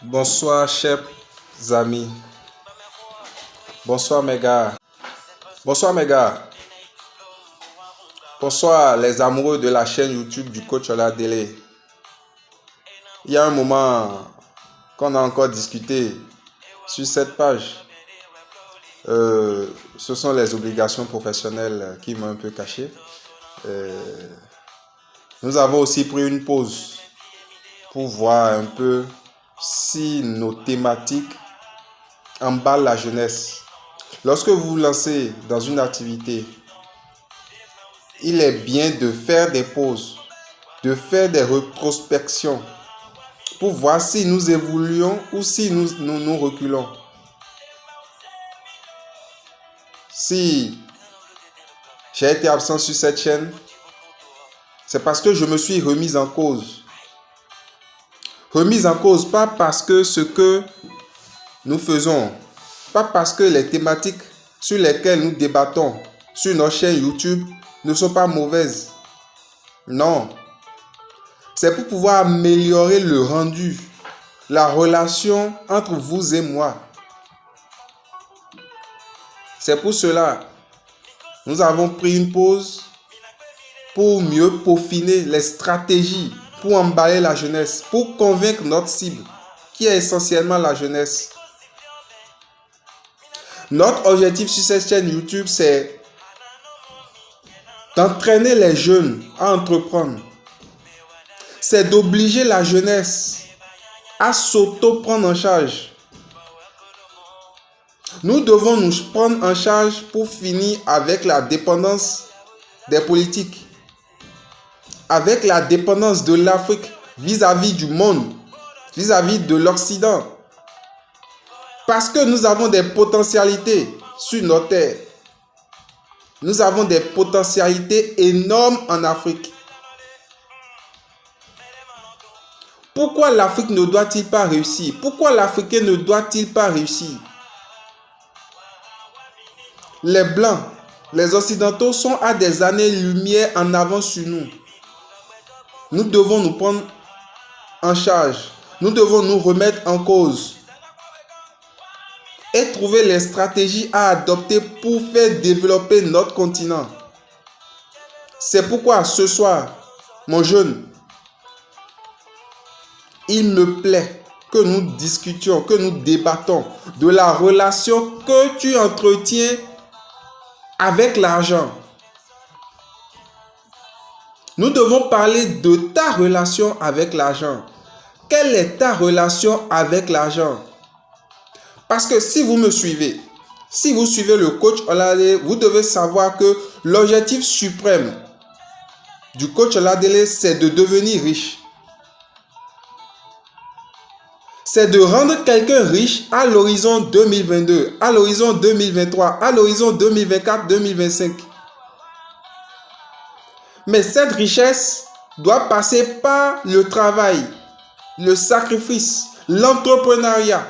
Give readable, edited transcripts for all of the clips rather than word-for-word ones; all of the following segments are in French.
Bonsoir, chers amis. Bonsoir, mes gars. Bonsoir, mes gars. Bonsoir, les amoureux de la chaîne YouTube du coach Oladele. Il y a un moment qu'on a encore discuté sur cette page. Ce sont les obligations professionnelles qui m'ont un peu caché. Nous avons aussi pris une pause pour voir un peu si nos thématiques emballent la jeunesse. Lorsque vous vous lancez dans une activité, il est bien de faire des pauses, de faire des rétrospections pour voir si nous évoluons ou si nous reculons. Si j'ai été absent sur cette chaîne, c'est parce que je me suis remise en cause. Remise en cause, pas parce que ce que nous faisons, pas parce que les thématiques sur lesquelles nous débattons sur nos chaînes YouTube ne sont pas mauvaises. Non. C'est pour pouvoir améliorer le rendu, la relation entre vous et moi. C'est pour cela que nous avons pris une pause pour mieux peaufiner les stratégies, pour emballer la jeunesse, pour convaincre notre cible, qui est essentiellement la jeunesse. Notre objectif sur cette chaîne YouTube, c'est d'entraîner les jeunes à entreprendre. C'est d'obliger la jeunesse à s'auto-prendre en charge. Nous devons nous prendre en charge pour finir avec la dépendance des politiques, avec la dépendance de l'Afrique vis-à-vis du monde, vis-à-vis de l'Occident. Parce que nous avons des potentialités sur nos terres. Nous avons des potentialités énormes en Afrique. Pourquoi l'Afrique ne doit-il pas réussir? Pourquoi l'Africain ne doit-il pas réussir? Les Blancs, les Occidentaux sont à des années-lumière en avance sur nous. Nous devons nous prendre en charge. Nous devons nous remettre en cause. Et trouver les stratégies à adopter pour faire développer notre continent. C'est pourquoi ce soir, mon jeune, il me plaît que nous discutions, que nous débattons de la relation que tu entretiens avec l'argent. Nous devons parler de ta relation avec l'argent. Quelle est ta relation avec l'argent? Parce que si vous me suivez, si vous suivez le coach Oladele, vous devez savoir que l'objectif suprême du coach Oladele, c'est de devenir riche. C'est de rendre quelqu'un riche à l'horizon 2022, à l'horizon 2023, à l'horizon 2024-2025. Mais cette richesse doit passer par le travail, le sacrifice, l'entrepreneuriat.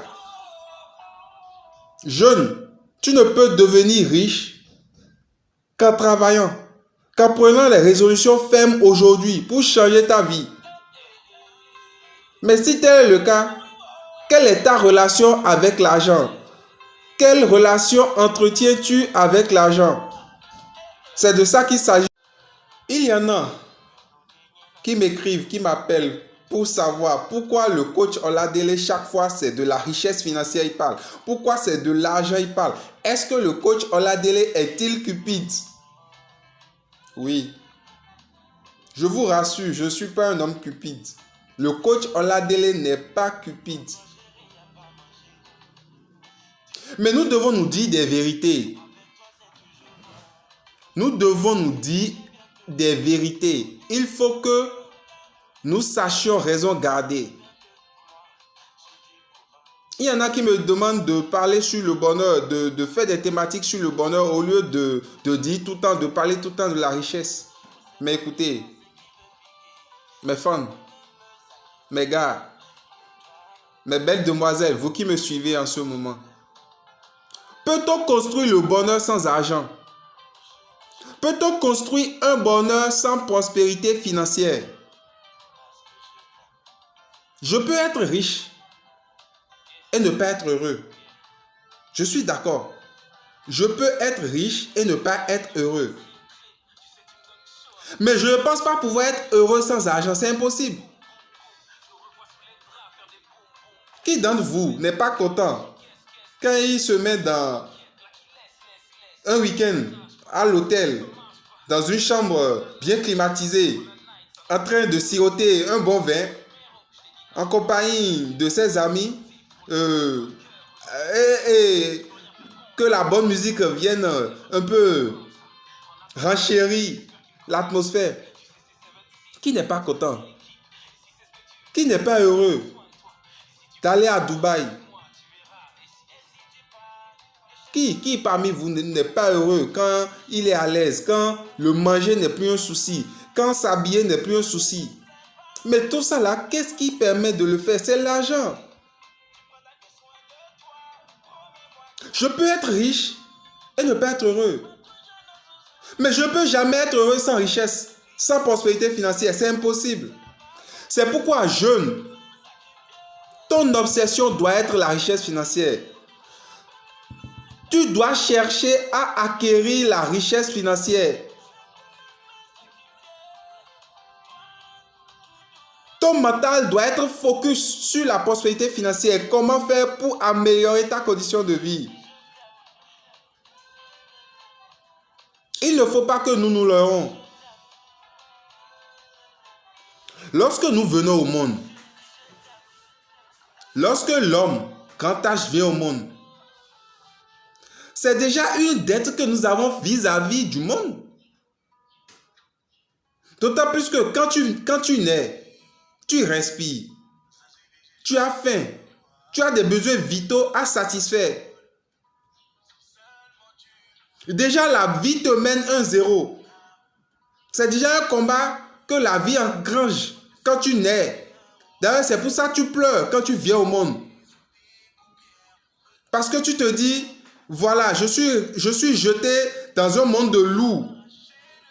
Jeune, tu ne peux devenir riche qu'en travaillant, qu'en prenant les résolutions fermes aujourd'hui pour changer ta vie. Mais si tel est le cas, quelle est ta relation avec l'argent? Quelle relation entretiens-tu avec l'argent? C'est de ça qu'il s'agit. Il y en a qui m'écrivent, qui m'appellent pour savoir pourquoi le coach Oladele, chaque fois, c'est de la richesse financière, il parle. Pourquoi c'est de l'argent, il parle. Est-ce que le coach Oladele est-il cupide? Oui. Je vous rassure, je ne suis pas un homme cupide. Le coach Oladele n'est pas cupide. Mais nous devons nous dire des vérités. Nous devons nous dire des vérités. Il faut que nous sachions raison garder. Il y en a qui me demandent de parler sur le bonheur, de faire des thématiques sur le bonheur au lieu de dire tout le temps, de parler tout le temps de la richesse. Mais écoutez, mes fans, mes gars, mes belles demoiselles, vous qui me suivez en ce moment, peut-on construire le bonheur sans argent? Peut-on construire un bonheur sans prospérité financière? Je peux être riche et ne pas être heureux. Je suis d'accord. Je peux être riche et ne pas être heureux. Mais je ne pense pas pouvoir être heureux sans argent. C'est impossible. Qui d'entre vous n'est pas content quand il se met dans un week-end à l'hôtel, dans une chambre bien climatisée, en train de siroter un bon vin, en compagnie de ses amis, et que la bonne musique vienne un peu renchérir l'atmosphère? Qui n'est pas content? Qui n'est pas heureux d'aller à Dubaï? Qui parmi vous n'est pas heureux quand il est à l'aise, quand le manger n'est plus un souci, quand s'habiller n'est plus un souci? Mais tout ça là, qu'est-ce qui permet de le faire? C'est l'argent. Je peux être riche et ne pas être heureux. Mais je ne peux jamais être heureux sans richesse, sans prospérité financière. C'est impossible. C'est pourquoi, jeune, ton obsession doit être la richesse financière. Tu dois chercher à acquérir la richesse financière. Ton mental doit être focus sur la prospérité financière. Comment faire pour améliorer ta condition de vie? Il ne faut pas que nous nous leurrons. Lorsque nous venons au monde, lorsque l'homme, grand âge, vient au monde, c'est déjà une dette que nous avons vis-à-vis du monde. D'autant plus que quand tu nais, tu respires, tu as faim, tu as des besoins vitaux à satisfaire. Déjà, la vie te mène un zéro. C'est déjà un combat que la vie engrange quand tu nais. D'ailleurs, c'est pour ça que tu pleures quand tu viens au monde. Parce que tu te dis, voilà, je suis jeté dans un monde de loups,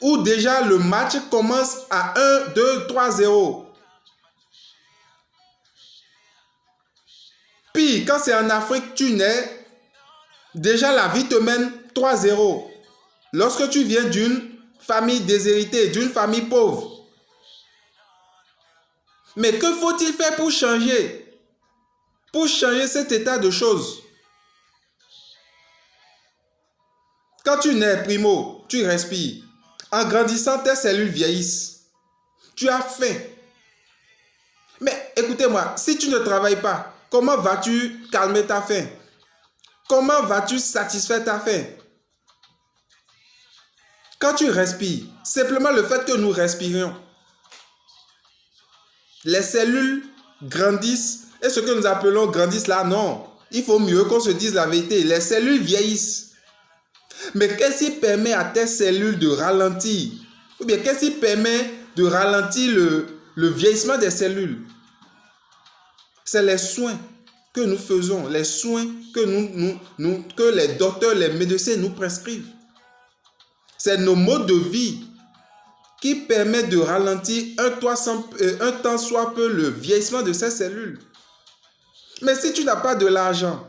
où déjà le match commence à 1, 2, 3, 0. Puis, quand c'est en Afrique, tu nais, déjà la vie te mène 3-0. Lorsque tu viens d'une famille déshéritée, d'une famille pauvre. Mais que faut-il faire pour changer? Pour changer cet état de choses? Quand tu nais, primo, tu respires. En grandissant, tes cellules vieillissent. Tu as faim. Mais écoutez-moi, si tu ne travailles pas, comment vas-tu calmer ta faim? Comment vas-tu satisfaire ta faim? Quand tu respires, simplement le fait que nous respirions, les cellules grandissent, et ce que nous appelons grandissent là, non. Il faut mieux qu'on se dise la vérité. Les cellules vieillissent. Mais qu'est-ce qui permet à tes cellules de ralentir? Ou bien qu'est-ce qui permet de ralentir le vieillissement des cellules? C'est les soins que nous faisons, les soins que les docteurs, les médecins nous prescrivent. C'est nos modes de vie qui permettent de ralentir un tant soit peu le vieillissement de ces cellules. Mais si tu n'as pas de l'argent,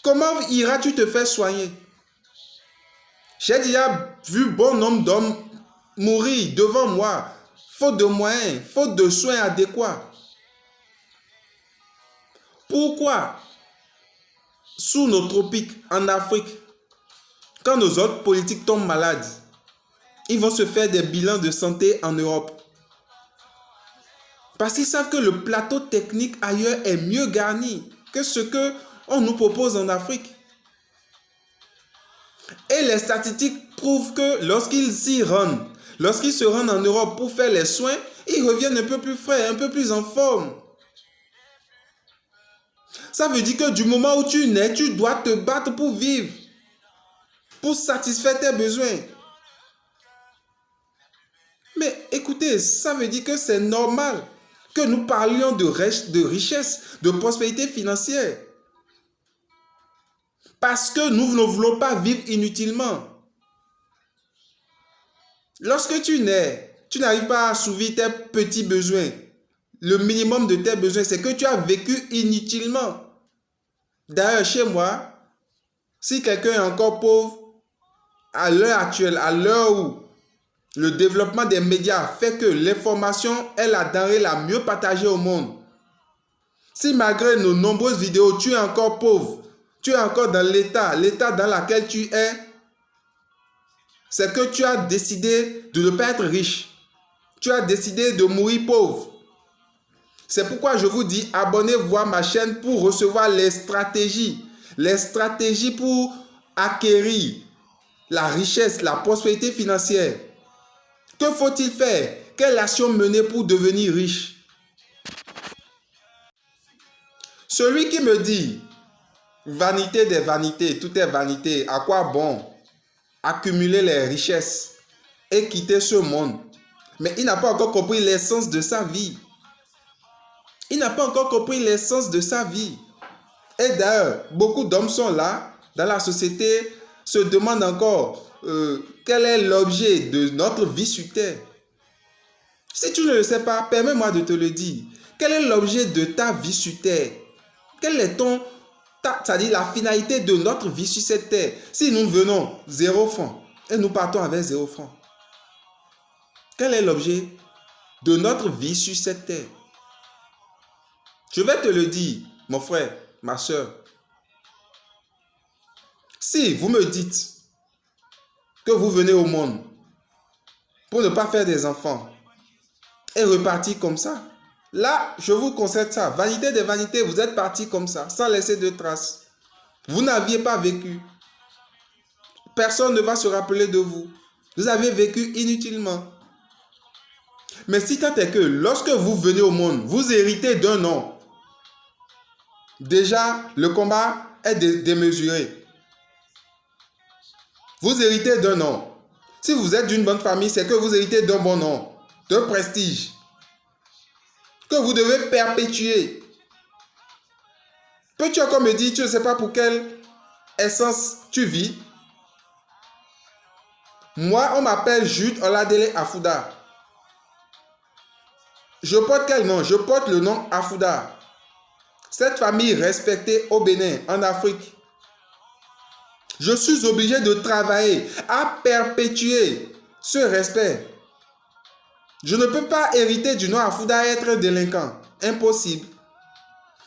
comment iras-tu te faire soigner? J'ai déjà vu bon nombre d'hommes mourir devant moi, faute de moyens, faute de soins adéquats. Pourquoi, sous nos tropiques, en Afrique, quand nos autres politiques tombent malades, ils vont se faire des bilans de santé en Europe? Parce qu'ils savent que le plateau technique ailleurs est mieux garni que ce qu'on nous propose en Afrique. Et les statistiques prouvent que lorsqu'ils s'y rendent, lorsqu'ils se rendent en Europe pour faire les soins, ils reviennent un peu plus frais, un peu plus en forme. Ça veut dire que du moment où tu nais, tu dois te battre pour vivre, pour satisfaire tes besoins. Mais écoutez, ça veut dire que c'est normal que nous parlions de richesse, de prospérité financière. Parce que nous ne voulons pas vivre inutilement. Lorsque tu nais, tu n'arrives pas à assouvir tes petits besoins. Le minimum de tes besoins, c'est que tu as vécu inutilement. D'ailleurs, chez moi, si quelqu'un est encore pauvre, à l'heure actuelle, à l'heure où le développement des médias fait que l'information est la denrée la mieux partagée au monde, si malgré nos nombreuses vidéos, tu es encore pauvre, tu es encore dans l'état dans lequel tu es, c'est que tu as décidé de ne pas être riche. Tu as décidé de mourir pauvre. C'est pourquoi je vous dis, abonnez-vous à ma chaîne pour recevoir les stratégies pour acquérir la richesse, la prospérité financière. Que faut-il faire? Quelle action mener pour devenir riche? Celui qui me dit, vanité des vanités, tout est vanité, à quoi bon accumuler les richesses et quitter ce monde? Mais il n'a pas encore compris l'essence de sa vie. Il n'a pas encore compris l'essence de sa vie. Et d'ailleurs, beaucoup d'hommes sont là, dans la société, se demandent encore quel est l'objet de notre vie sur terre. Si tu ne le sais pas, permets-moi de te le dire. Quel est l'objet de ta vie sur terre? Quel est c'est-à-dire la finalité de notre vie sur cette terre? Si nous venons 0 francs et nous partons avec 0 francs, quel est l'objet de notre vie sur cette terre? Je vais te le dire, mon frère, ma soeur. Si vous me dites que vous venez au monde pour ne pas faire des enfants et repartir comme ça, là, je vous concède ça. Vanité des vanités, vous êtes parti comme ça, sans laisser de traces. Vous n'aviez pas vécu. Personne ne va se rappeler de vous. Vous avez vécu inutilement. Mais si tant est que lorsque vous venez au monde, vous héritez d'un nom, déjà, le combat est démesuré. Vous héritez d'un nom. Si vous êtes d'une bonne famille, c'est que vous héritez d'un bon nom, d'un prestige, que vous devez perpétuer. Peux-tu encore me dire, tu ne sais pas pour quelle essence tu vis? Moi, on m'appelle Jude Oladele Afouda. Je porte quel nom? Je porte le nom Afouda. Cette famille respectée au Bénin, en Afrique. Je suis obligé de travailler à perpétuer ce respect. Je ne peux pas hériter du nom Afouda et être un délinquant. Impossible.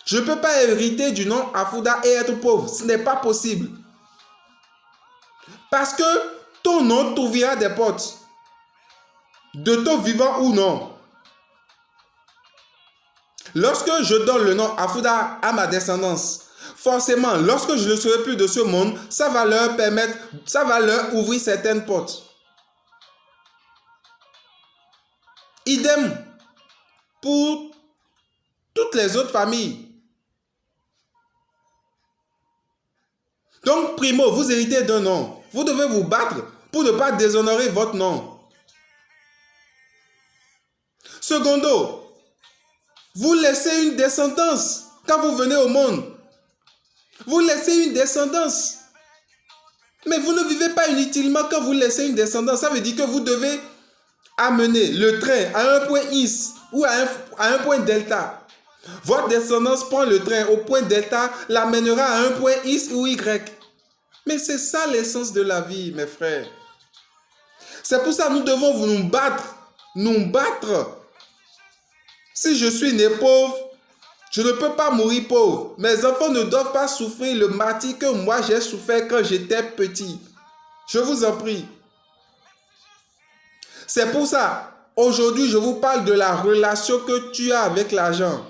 Je ne peux pas hériter du nom Afouda et être pauvre. Ce n'est pas possible. Parce que ton nom t'ouvrira des portes. De ton vivant ou non. Lorsque je donne le nom Afouda à ma descendance, forcément, lorsque je ne serai plus de ce monde, ça va leur ouvrir certaines portes. Idem pour toutes les autres familles. Donc, primo, vous héritez d'un nom. Vous devez vous battre pour ne pas déshonorer votre nom. Secondo, vous laissez une descendance quand vous venez au monde. Vous laissez une descendance. Mais vous ne vivez pas inutilement quand vous laissez une descendance. Ça veut dire que vous devez amener le train à un point X ou à un point delta. Votre descendance prend le train au point delta, l'amènera à un point X ou Y. Mais c'est ça l'essence de la vie, mes frères. C'est pour ça que nous devons nous battre. Nous battre. Si je suis né pauvre, je ne peux pas mourir pauvre. Mes enfants ne doivent pas souffrir le martyre que moi j'ai souffert quand j'étais petit. Je vous en prie. C'est pour ça, aujourd'hui, je vous parle de la relation que tu as avec l'argent.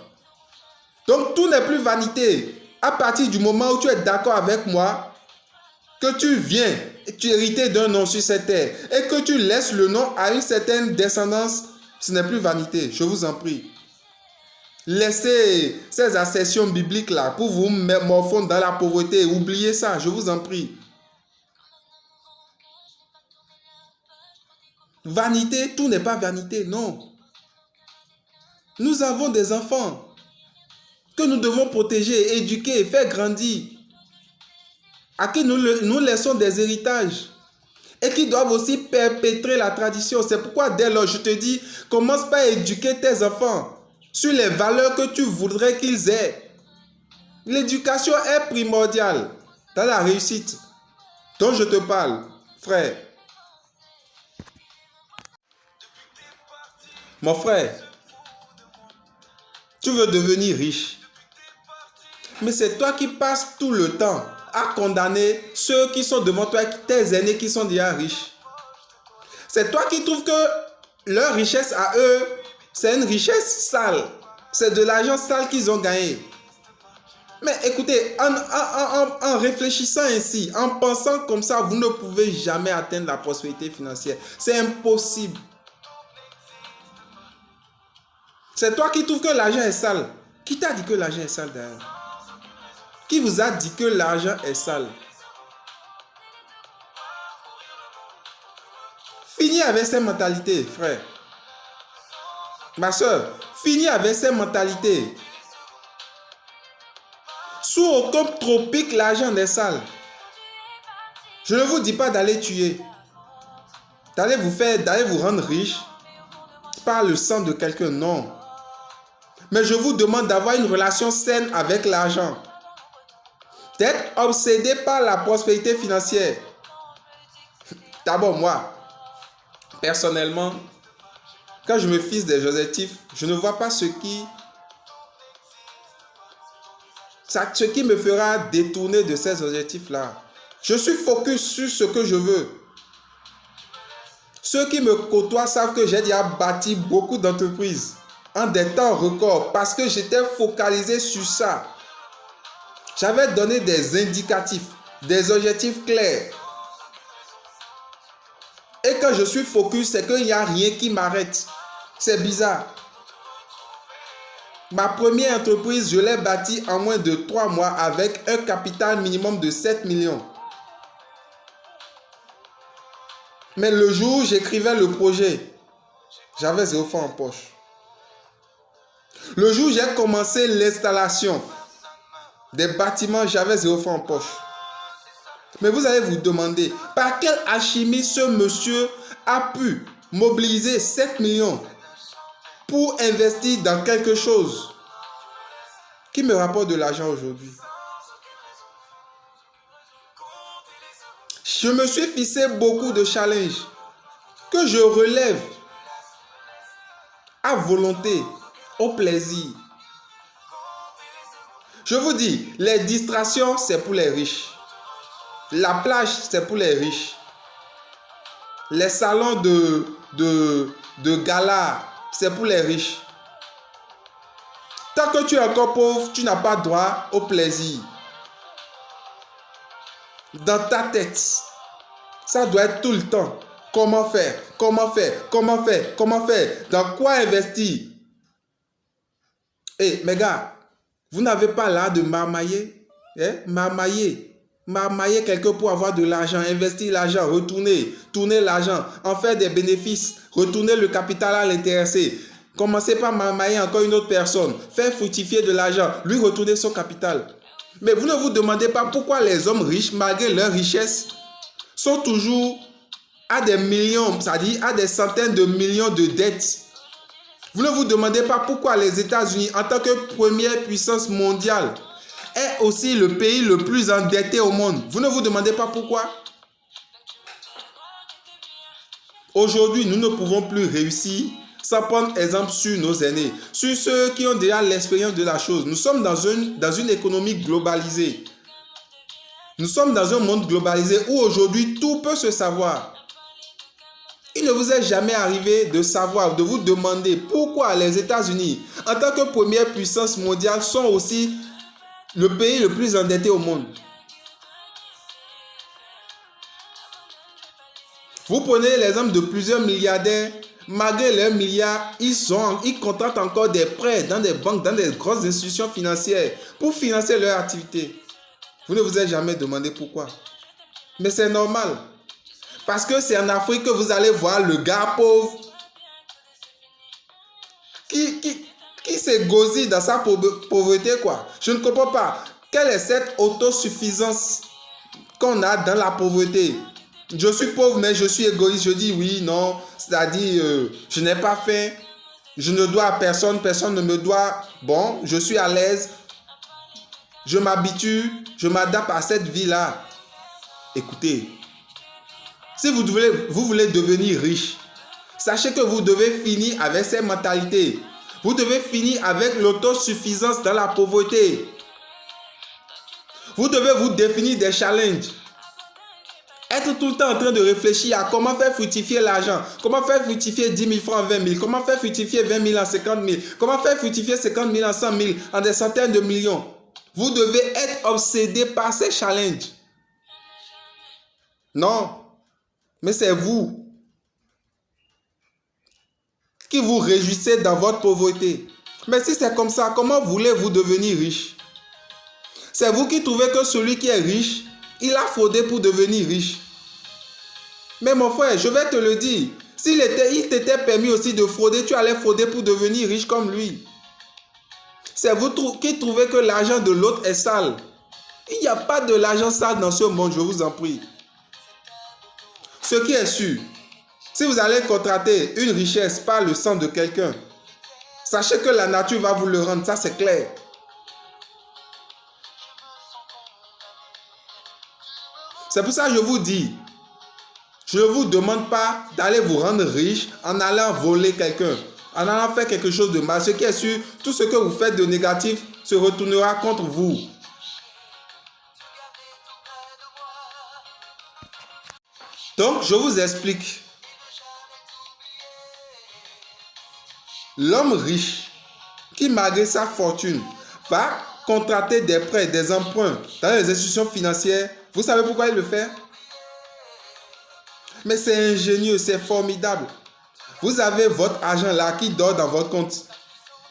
Donc, tout n'est plus vanité. À partir du moment où tu es d'accord avec moi, que tu viens et tu hérites d'un nom sur cette terre et que tu laisses le nom à une certaine descendance, ce n'est plus vanité. Je vous en prie. Laissez ces assertions bibliques-là pour vous morfondre dans la pauvreté. Oubliez ça, je vous en prie. Vanité, tout n'est pas vanité, non. Nous avons des enfants que nous devons protéger, éduquer, faire grandir, à qui nous laissons des héritages et qui doivent aussi perpétrer la tradition. C'est pourquoi dès lors, je te dis, commence par éduquer tes enfants sur les valeurs que tu voudrais qu'ils aient. L'éducation est primordiale dans la réussite dont je te parle, frère. Mon frère, tu veux devenir riche. Mais c'est toi qui passes tout le temps à condamner ceux qui sont devant toi, tes aînés qui sont déjà riches. C'est toi qui trouves que leur richesse à eux, c'est une richesse sale. C'est de l'argent sale qu'ils ont gagné. Mais écoutez, en réfléchissant ainsi, en pensant comme ça, vous ne pouvez jamais atteindre la prospérité financière. C'est impossible. C'est toi qui trouves que l'argent est sale. Qui t'a dit que l'argent est sale d'ailleurs? Qui vous a dit que l'argent est sale? Finis avec ces mentalités, frère. Ma soeur, finis avec ces mentalités. Sous aucun tropique, l'argent n'est sale. Je ne vous dis pas d'aller tuer, d'aller vous rendre riche par le sang de quelqu'un, non. Mais je vous demande d'avoir une relation saine avec l'argent. D'être obsédé par la prospérité financière. D'abord, moi, personnellement, quand je me fixe des objectifs, je ne vois pas ce qui me fera détourner de ces objectifs-là. Je suis focus sur ce que je veux. Ceux qui me côtoient savent que j'ai déjà bâti beaucoup d'entreprises en des temps records parce que j'étais focalisé sur ça. J'avais donné des indicatifs, des objectifs clairs. Et quand je suis focus, c'est qu'il n'y a rien qui m'arrête. C'est bizarre. Ma première entreprise, je l'ai bâtie en moins de 3 mois avec un capital minimum de 7 millions. Mais le jour où j'écrivais le projet, j'avais 0 francs en poche. Le jour où j'ai commencé l'installation des bâtiments, j'avais 0 francs en poche. Mais vous allez vous demander, par quelle alchimie ce monsieur a pu mobiliser 7 millions pour investir dans quelque chose qui me rapporte de l'argent aujourd'hui? Je me suis fixé beaucoup de challenges que je relève à volonté, au plaisir. Je vous dis, les distractions, c'est pour les riches. La plage, c'est pour les riches. Les salons de gala, c'est pour les riches. Tant que tu es encore pauvre, tu n'as pas droit au plaisir. Dans ta tête, ça doit être tout le temps. Comment faire? Comment faire? Comment faire? Comment faire? Dans quoi investir? Eh, mes gars, vous n'avez pas l'art de marmailler? Marmailler quelqu'un pour avoir de l'argent, investir l'argent, tourner l'argent, en faire des bénéfices, retourner le capital à l'intéressé. Commencez par marmailler encore une autre personne, faire fructifier de l'argent, lui retourner son capital. Mais vous ne vous demandez pas pourquoi les hommes riches, malgré leur richesse, sont toujours à des millions, c'est-à-dire à des centaines de millions de dettes. Vous ne vous demandez pas pourquoi les États-Unis, en tant que première puissance mondiale, est aussi le pays le plus endetté au monde. Vous ne vous demandez pas pourquoi? Aujourd'hui, nous ne pouvons plus réussir sans prendre exemple sur nos aînés, sur ceux qui ont déjà l'expérience de la chose. Nous sommes dans une économie globalisée. Nous sommes dans un monde globalisé où aujourd'hui tout peut se savoir. Il ne vous est jamais arrivé de savoir, de vous demander pourquoi les États-Unis, en tant que première puissance mondiale, sont aussi le pays le plus endetté au monde. Vous prenez l'exemple de plusieurs milliardaires, malgré leurs milliards, ils contractent encore des prêts dans des banques, dans des grosses institutions financières pour financer leur activité. Vous ne vous êtes jamais demandé pourquoi. Mais c'est normal. Parce que c'est en Afrique que vous allez voir le gars pauvre qui se gosille dans sa pauvreté, quoi. Je ne comprends pas. Quelle est cette autosuffisance qu'on a dans la pauvreté? Je suis pauvre, mais je suis égoïste. Je dis oui, non. C'est-à-dire, je n'ai pas faim. Je ne dois à personne. Personne ne me doit. Bon, je suis à l'aise. je m'habitue, je m'adapte à cette vie-là. Écoutez, si vous voulez devenir riche, sachez que vous devez finir avec ces mentalités. Vous devez finir avec l'autosuffisance dans la pauvreté. Vous devez vous définir des challenges. Être tout le temps en train de réfléchir à comment faire fructifier l'argent, comment faire fructifier 10 000 francs en 20 000, comment faire fructifier 20 000 en 50 000, comment faire fructifier 50 000 en 100 000, en des centaines de millions. Vous devez être obsédé par ces challenges. Non, mais c'est vous qui vous réjouissez dans votre pauvreté. Mais si c'est comme ça, comment voulez-vous devenir riche? C'est vous qui trouvez que celui qui est riche, il a fraudé pour devenir riche. Mais mon frère, je vais te le dire, s'il t'était permis aussi de frauder, tu allais frauder pour devenir riche comme lui. C'est vous qui trouvez que l'argent de l'autre est sale. Il n'y a pas de l'argent sale dans ce monde, je vous en prie. Ce qui est sûr, si vous allez contracter une richesse par le sang de quelqu'un, sachez que la nature va vous le rendre, ça c'est clair. C'est pour ça que je vous dis, je ne vous demande pas d'aller vous rendre riche en allant voler quelqu'un, en allant faire quelque chose de mal. Ce qui est sûr, tout ce que vous faites de négatif se retournera contre vous. Donc, je vous explique. L'homme riche, qui malgré sa fortune, va contracter des prêts, des emprunts dans les institutions financières. Vous savez pourquoi il le fait? Mais c'est ingénieux, c'est formidable. Vous avez votre argent là qui dort dans votre compte.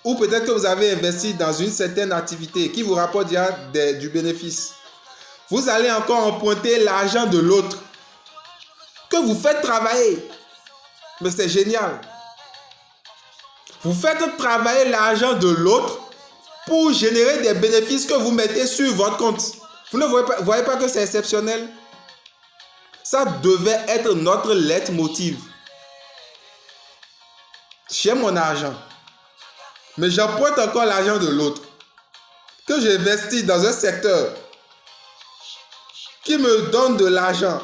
Ou peut-être que vous avez investi dans une certaine activité qui vous rapporte déjà du bénéfice. Vous allez encore emprunter l'argent de l'autre que vous faites travailler. Mais c'est génial. Vous faites travailler l'argent de l'autre pour générer des bénéfices que vous mettez sur votre compte. Vous ne voyez pas que c'est exceptionnel? Ça devait être notre leitmotiv. J'ai mon argent, mais j'emprunte encore l'argent de l'autre que j'investis dans un secteur qui me donne de l'argent,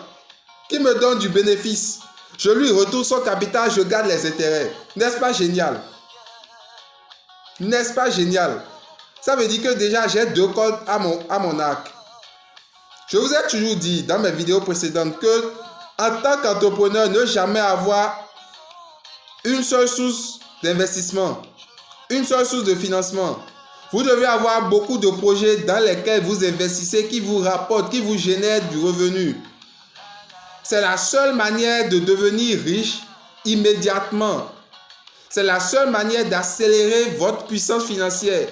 qui me donne du bénéfice. Je lui retourne son capital, je garde les intérêts. N'est-ce pas génial? N'est-ce pas génial? Ça veut dire que déjà j'ai 2 cordes à mon arc. Je vous ai toujours dit dans mes vidéos précédentes que en tant qu'entrepreneur, ne jamais avoir une seule source d'investissement, une seule source de financement. Vous devez avoir beaucoup de projets dans lesquels vous investissez, qui vous rapportent, qui vous génèrent du revenu. C'est la seule manière de devenir riche immédiatement. C'est la seule manière d'accélérer votre puissance financière.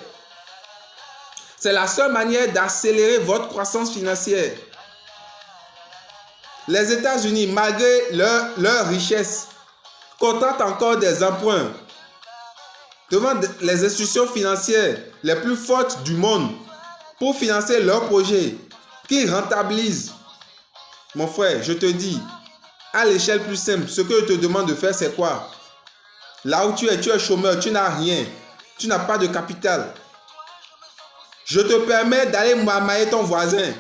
C'est la seule manière d'accélérer votre croissance financière. Les États-Unis, malgré leur richesse, contractent encore des emprunts devant les institutions financières les plus fortes du monde pour financer leurs projets qu'ils rentabilisent. Mon frère, je te dis, à l'échelle plus simple, ce que je te demande de faire, c'est quoi? Là où tu es chômeur, tu n'as rien, tu n'as pas de capital. Je te permets d'aller mamailler ton voisin.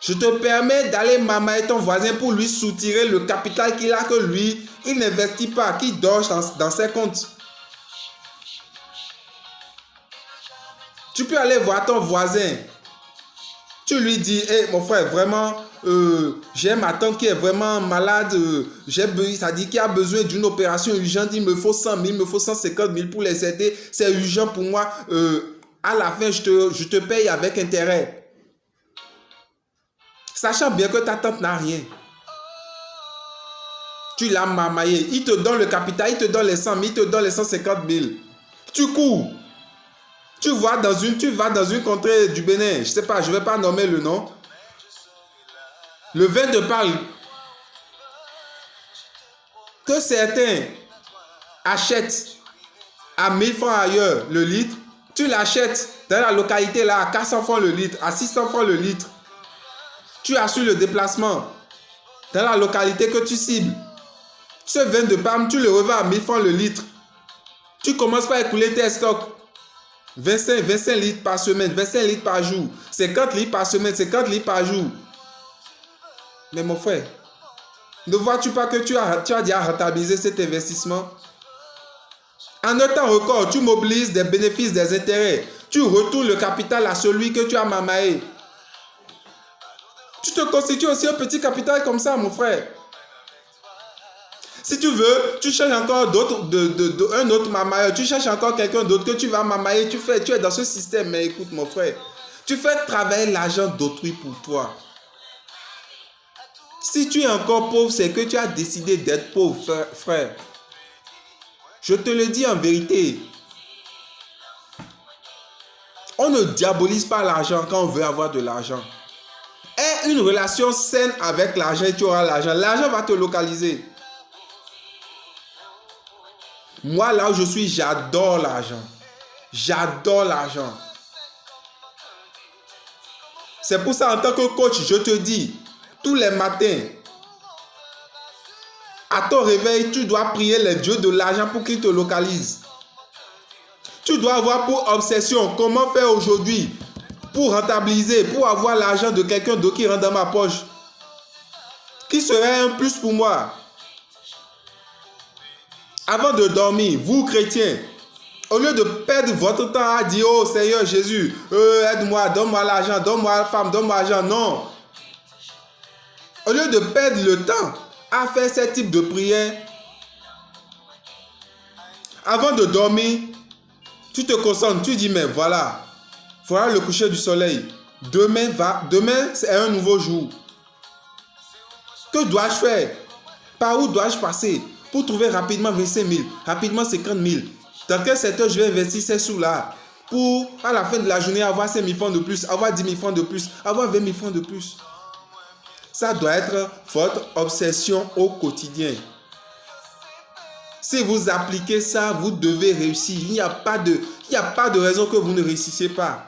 Je te permets d'aller mamailler ton voisin pour lui soutirer le capital qu'il a que lui, il n'investit pas, qui dort dans ses comptes. Tu peux aller voir ton voisin. Tu lui dis, hey, mon frère, vraiment, j'ai ma tante qui est vraiment malade, ça dit qu'il a besoin d'une opération urgente, il me faut 100 000, il me faut 150 000 pour les aider, c'est urgent pour moi, à la fin, je te paye avec intérêt. Sachant bien que ta tante n'a rien. Tu l'as mamaillé, il te donne le capital, il te donne les 100 000, il te donne les 150 000. Tu cours. Tu vas dans une contrée du Bénin, je ne sais pas, je ne vais pas nommer le nom. Le vin te parle que certains achètent à 1000 francs ailleurs le litre. Tu l'achètes dans la localité là à 400 francs le litre, à 600 francs le litre. Tu assures le déplacement dans la localité que tu cibles. Ce vin de palme, tu le revends à 1000 francs le litre. Tu commences par écouler tes stocks. 25 litres par semaine, 25 litres par jour, 50 litres par semaine, 50 litres par jour. Mais mon frère, ne vois-tu pas que tu as déjà rentabilisé cet investissement? En un temps record, tu mobilises des bénéfices, des intérêts. Tu retournes le capital à celui que tu as mamaillé. Tu te constitues aussi un petit capital comme ça, mon frère. Si tu veux, tu cherches encore un autre mamailleur. Tu cherches encore quelqu'un d'autre que tu vas mamailler. Tu es dans ce système. Mais écoute, mon frère, tu fais travailler l'argent d'autrui pour toi. Si tu es encore pauvre, c'est que tu as décidé d'être pauvre, frère. Je te le dis en vérité. On ne diabolise pas l'argent quand on veut avoir de l'argent. Aie une relation saine avec l'argent et tu auras l'argent. L'argent va te localiser. Moi, là où je suis, j'adore l'argent. J'adore l'argent. C'est pour ça, en tant que coach, je te dis, tous les matins, à ton réveil, tu dois prier les dieux de l'argent pour qu'ils te localisent. Tu dois avoir pour obsession comment faire aujourd'hui pour rentabiliser, pour avoir l'argent de quelqu'un d'autre qui rentre dans ma poche. Qui serait un plus pour moi. Avant de dormir, vous chrétiens, au lieu de perdre votre temps à dire, oh Seigneur Jésus, aide-moi, donne-moi l'argent, donne-moi la femme, donne-moi l'argent, non. Au lieu de perdre le temps à faire ce type de prière, avant de dormir, tu te concentres, tu dis, mais voilà, voilà le coucher du soleil. Demain c'est un nouveau jour. Que dois-je faire? Par où dois-je passer pour trouver rapidement 25 000, rapidement 50 000? Dans quel secteur je vais investir ces sous-là pour, à la fin de la journée, avoir 5 000 francs de plus, avoir 10 000 francs de plus, avoir 20 000 francs de plus? Ça doit être votre obsession au quotidien. Si vous appliquez ça, vous devez réussir. Il n'y a pas de raison que vous ne réussissiez pas.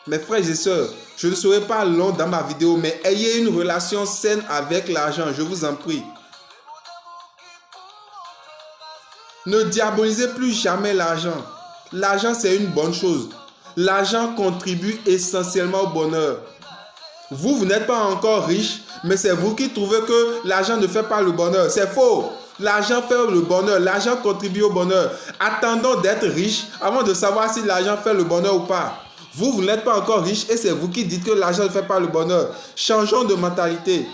Mes frères et sœurs, je ne serai pas long dans ma vidéo, mais ayez une relation saine avec l'argent, je vous en prie. Ne diabolisez plus jamais l'argent. L'argent, c'est une bonne chose. L'argent contribue essentiellement au bonheur. Vous n'êtes pas encore riche, mais c'est vous qui trouvez que l'argent ne fait pas le bonheur. C'est faux. L'argent fait le bonheur. L'argent contribue au bonheur. Attendons d'être riche avant de savoir si l'argent fait le bonheur ou pas. Vous n'êtes pas encore riche et c'est vous qui dites que l'argent ne fait pas le bonheur. Changeons de mentalité.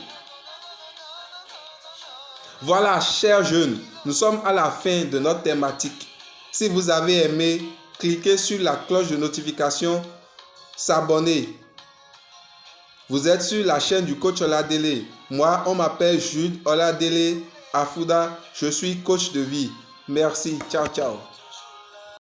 Voilà, chers jeunes, nous sommes à la fin de notre thématique. Si vous avez aimé, cliquez sur la cloche de notification, s'abonner. Vous êtes sur la chaîne du coach Oladele. Moi, on m'appelle Jude Oladele Afouda. Je suis coach de vie. Merci. Ciao, ciao.